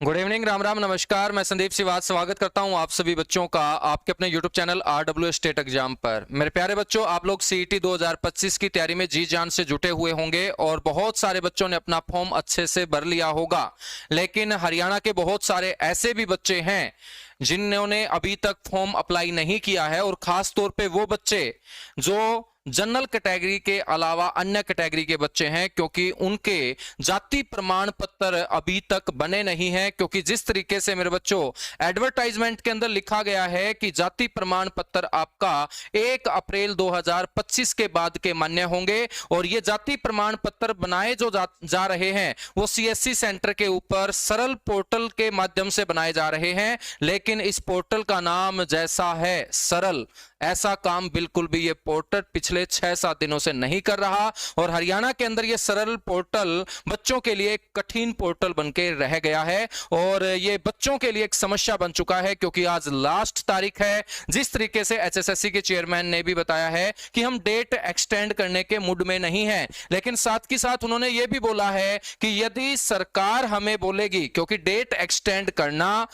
Good evening, Ram Ram, नमस्कार। मैं संदीप सिवाज स्वागत करता हूं आप सभी बच्चों का आपके अपने YouTube channel RWS state exam पर। मेरे प्यारे बच्चों, आप लोग CET 2025 की तैयारी में जी जान से जुटे हुए होंगे और बहुत सारे बच्चों ने अपना फॉर्म अच्छे से भर लिया होगा। लेकिन हरियाणा के बहुत सारे ऐसे भी बच्चे हैं जिन्होंने अभी तक फॉर्म अप्लाई नहीं किया है, और खास तौर पे वो बच्चे जो जनरल कैटेगरी के अलावा अन्य कैटेगरी के बच्चे हैं, क्योंकि उनके जाति प्रमाण पत्र अभी तक बने नहीं हैं। क्योंकि जिस तरीके से मेरे बच्चों एडवर्टाइजमेंट के अंदर लिखा गया है कि जाति प्रमाण पत्र आपका 1 अप्रैल 2025 के बाद के मान्य होंगे, और ये जाति प्रमाण पत्र बनाए जो जा रहे हैं वो CSC सेंटर के ऊपर सरल पोर्टल के माध्यम से बनाए जा रहे हैं। लेकिन इस पोर्टल का नाम जैसा है सरल, ऐसा काम बिल्कुल भी ये पोर्टल पिछले 6-7 दिनों से नहीं कर रहा, और हरियाणा के अंदर ये सरल पोर्टल बच्चों के लिए एक कठिन पोर्टल बनके रह गया है, और ये बच्चों के लिए एक समस्या बन चुका है। क्योंकि आज लास्ट तारीख है। जिस तरीके से HSSC के चेयरमैन ने भी बताया है कि हम डेट एक्सटेंड करने के मूड में नहीं है, लेकिन साथ ही साथ उन्होंने ये भी बोला है कि यदि सरकार हमें बोलेगी, क्योंकि डेट एक्सटेंड करना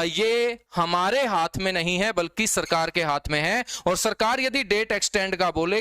ये हमारे हाथ में नहीं है बल्कि सरकार के हाथ में है, और सरकार यदि डेट एक्सटेंड का बोलेगी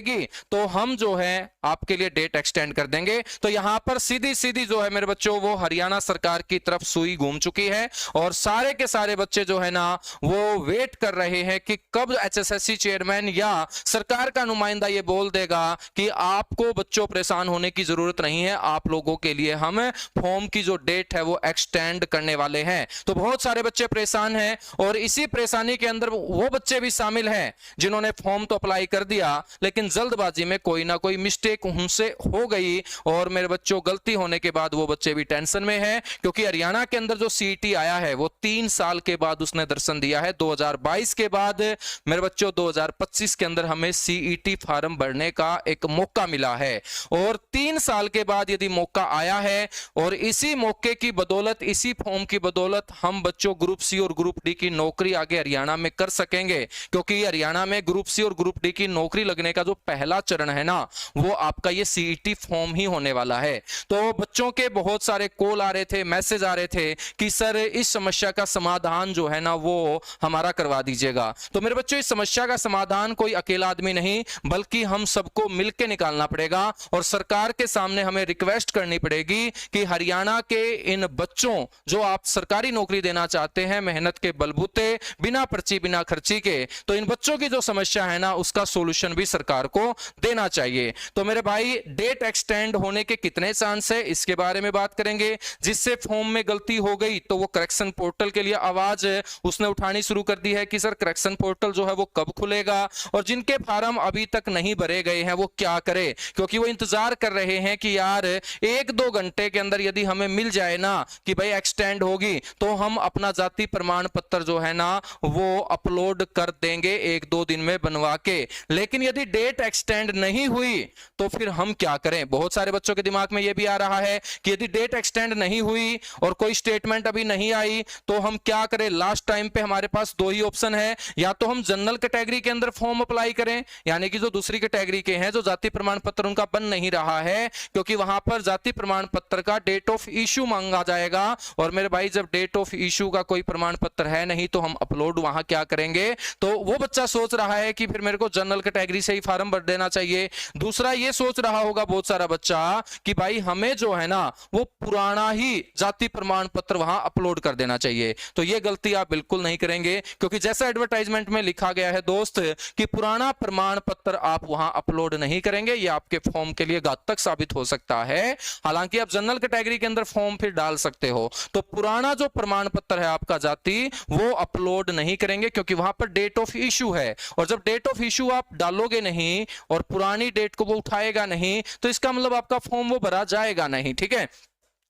तो हम जो है आपके लिए डेट एक्सटेंड कर देंगे। तो यहां पर सीधी सीधी जो है मेरे बच्चों वो हरियाणा सरकार की तरफ सुई घूम चुकी है, और सारे के सारे बच्चे जो है ना वो वेट कर रहे हैं कि कब HSSC चेयरमैन या सरकार का नुमाइंदा ये बोल देगा कि आपको बच्चों परेशान होने की जरूरत नहीं है, आप लोगों के लिए हम फॉर्म की जो डेट है वो एक्सटेंड करने वाले हैं। तो बहुत सारे बच्चे परेशान हैं, और इसी परेशानी के अंदर वो बच्चे भी शामिल हैं जिन्होंने फॉर्म तो अप्लाई कर दिया, लेकिन जल्दबाजी में कोई ना कोई मिस्टेक उनसे हो गई, और मेरे बच्चों गलती होने के बाद वो बच्चे भी टेंशन में हैं। क्योंकि हरियाणा के अंदर जो CET आया है वो 3 साल के बाद उसने दर्शन दिया है। 2022 के बाद मेरे बच्चों 2025 के अंदर हमें CET फार्म भरने का एक मौका मिला है, और 3 साल के बाद यदि मौका आया है, और इसी मौके की बदौलत, इसी फॉर्म की बदौलत हम बच्चों ग्रुप C और ग्रुप D की नौकरी आगे हरियाणा में कर सकेंगे। क्योंकि हरियाणा में ग्रुप C और ग्रुप D की नौकरी लगने का जो पहला चरण है ना, वो आपका ये CET फॉर्म ही होने वाला है। तो बच्चों के बहुत सारे कॉल आ रहे थे, मैसेज आ रहे थे कि सर इस समस्या का समाधान जो है ना वो हमारा करवा दीजिएगा। तो मेरे बच्चों इस समस्या का समाधान कोई अकेला आदमी नहीं बल्कि हम सबको मिलकर निकालना पड़ेगा, और सरकार के सामने हमें रिक्वेस्ट करनी पड़ेगी कि हरियाणा के इन बच्चों जो आप सरकारी नौकरी देना चाहते हैं मेहनत के बलबूते, बिना पर्ची बिना खर्ची के, तो इन बच्चों की जो समस्या है ना उसका सॉल्यूशन भी सरकार को देना चाहिए। तो मेरे भाई डेट एक्सटेंड होने के कितने चांस है इसके बारे में बात करेंगे। जिससे फॉर्म में गलती हो गई तो वो करेक्शन पोर्टल के लिए आवाज उसने उठानी शुरू कर दी है कि सर करेक्शन पोर्टल जो है वो कब खुलेगा, और जिनके फार्म अभी तक नहीं भरे गए हैं वो क्या करे, क्योंकि वो इंतजार कर रहे हैं कि यार 1-2 घंटे के अंदर यदि हमें मिल जाए ना कि भाई एक्सटेंड होगी तो हम अपना जाति प्रमाण पत्र जो है ना वो अपलोड कर देंगे 1-2 दिन में बनवा के। लेकिन यदि डेट एक्सटेंड नहीं हुई तो फिर हम क्या करें। बहुत सारे बच्चों के दिमाग में यह भी आ रहा है कि यदि डेट एक्सटेंड नहीं हुई और कोई स्टेटमेंट अभी नहीं आई तो हम क्या करें। लास्ट टाइम पे हमारे पास 2 ही ऑप्शन है, या तो हम जनरल कैटेगरी के अंदर फॉर्म अप्लाई करें, यानी कि जो दूसरी कैटेगरी के हैं जो जाति प्रमाण पत्र उनका बन नहीं रहा है, क्योंकि वहां पर जाति प्रमाण पत्र का डेट ऑफ इश्यू मांगा जाएगा, और मेरे भाई जब डेट ऑफ इश्यू का कोई प्रमाण पत्र है नहीं तो हम अपलोड वहां क्या करेंगे। तो वो बच्चा सोच रहा है कि फिर मेरे को जनरल कैटेगरी से ही फॉर्म भर देना चाहिए। दूसरा ये सोच रहा होगा बहुत सारा बच्चा कि भाई हमें जो है ना वो पुराना ही जाति प्रमाण पत्र वहां अपलोड कर देना चाहिए। तो ये गलती आप बिल्कुल नहीं करेंगे, क्योंकि जैसा एडवर्टाइजमेंट में लिखा गया है दोस्त कि पुराना प्रमाण पत्र आप वहां अपलोड नहीं करेंगे, ये आपके फॉर्म के लिए घातक साबित हो सकता है। हालांकि आप जनरल कैटेगरी के अंदर फॉर्म फिर डाल सकते हो, तो पुराना जो प्रमाण पत्र है आपका जाति वो अपलोड नहीं करेंगे, क्योंकि वहां पर डेट ऑफ इश्यू है, और जब डेट ऑफ इश्यू आप डालोगे नहीं और पुरानी डेट को वो उठाएगा नहीं तो इसका मतलब आपका फॉर्म वो भरा जाएगा नहीं। ठीक है,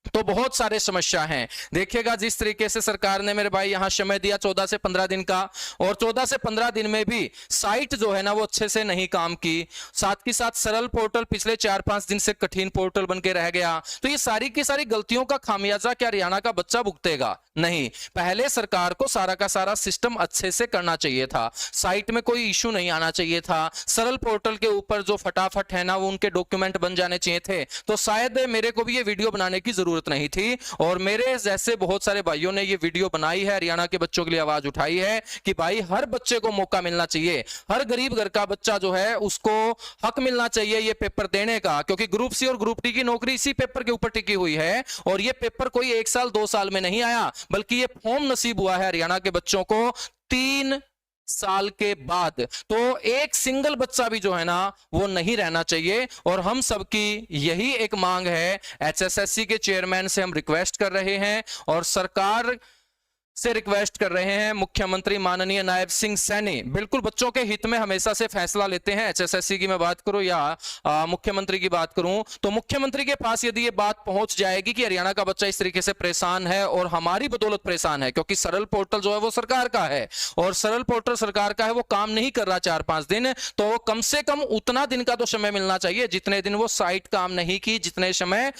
तो बहुत सारे समस्या हैं। देखिएगा जिस तरीके से सरकार ने मेरे भाई यहां समय दिया 14 से 15 दिन का, और 14 से 15 दिन में भी साइट जो है ना वो अच्छे से नहीं काम की, साथ ही साथ सरल पोर्टल पिछले 4-5 दिन से कठिन पोर्टल बन के रह गया। तो ये सारी की सारी गलतियों का खामियाजा क्या हरियाणा का बच्चा भुगतेगा? नहीं, पहले सरकार को सारा का सारा सिस्टम अच्छे से करना चाहिए था, साइट में कोई इश्यू नहीं आना चाहिए था, सरल पोर्टल के ऊपर जो फटाफट है ना वो उनके डॉक्यूमेंट बन जाने चाहिए थे। तो शायद मेरे को भी ये वीडियो बनाने की जरूरत जरूरत नहीं थी। और मेरे जैसे बहुत सारे भाइयों ने ये वीडियो बनाई है, हरियाणा के बच्चों के लिए आवाज उठाई है कि भाई हर बच्चे को मौका मिलना चाहिए, हर गरीब घर का बच्चा जो है उसको हक मिलना चाहिए ये पेपर देने का, क्योंकि ग्रुप सी और ग्रुप डी की नौकरी इसी पेपर के ऊपर टिकी हुई है। और ये पेपर कोई 1 साल 2 साल में नहीं आया, बल्कि ये फॉर्म नसीब हुआ है हरियाणा के बच्चों को 3 साल के बाद। तो एक सिंगल बच्चा भी जो है ना वो नहीं रहना चाहिए। और हम सबकी यही एक मांग है, एचएसएससी के चेयरमैन से हम रिक्वेस्ट कर रहे हैं और सरकार से रिक्वेस्ट कर रहे हैं, मुख्यमंत्री माननीय नायब सिंह सैनी बिल्कुल बच्चों के हित में हमेशा से फैसला लेते हैं। एचएसएससी की मैं बात करूं या मुख्यमंत्री की बात करूं, तो मुख्यमंत्री के पास यदि ये बात पहुंच जाएगी कि हरियाणा का बच्चा इस तरीके से परेशान है और हमारी बदौलत परेशान है, क्योंकि सरल पोर्टल जो है वो सरकार का है और सरल पोर्टल सरकार का है, वो काम नहीं कर रहा 4-5 दिन, तो कम से कम उतना दिन का तो समय मिलना चाहिए जितने दिन वो साइट काम नहीं की, जितने समय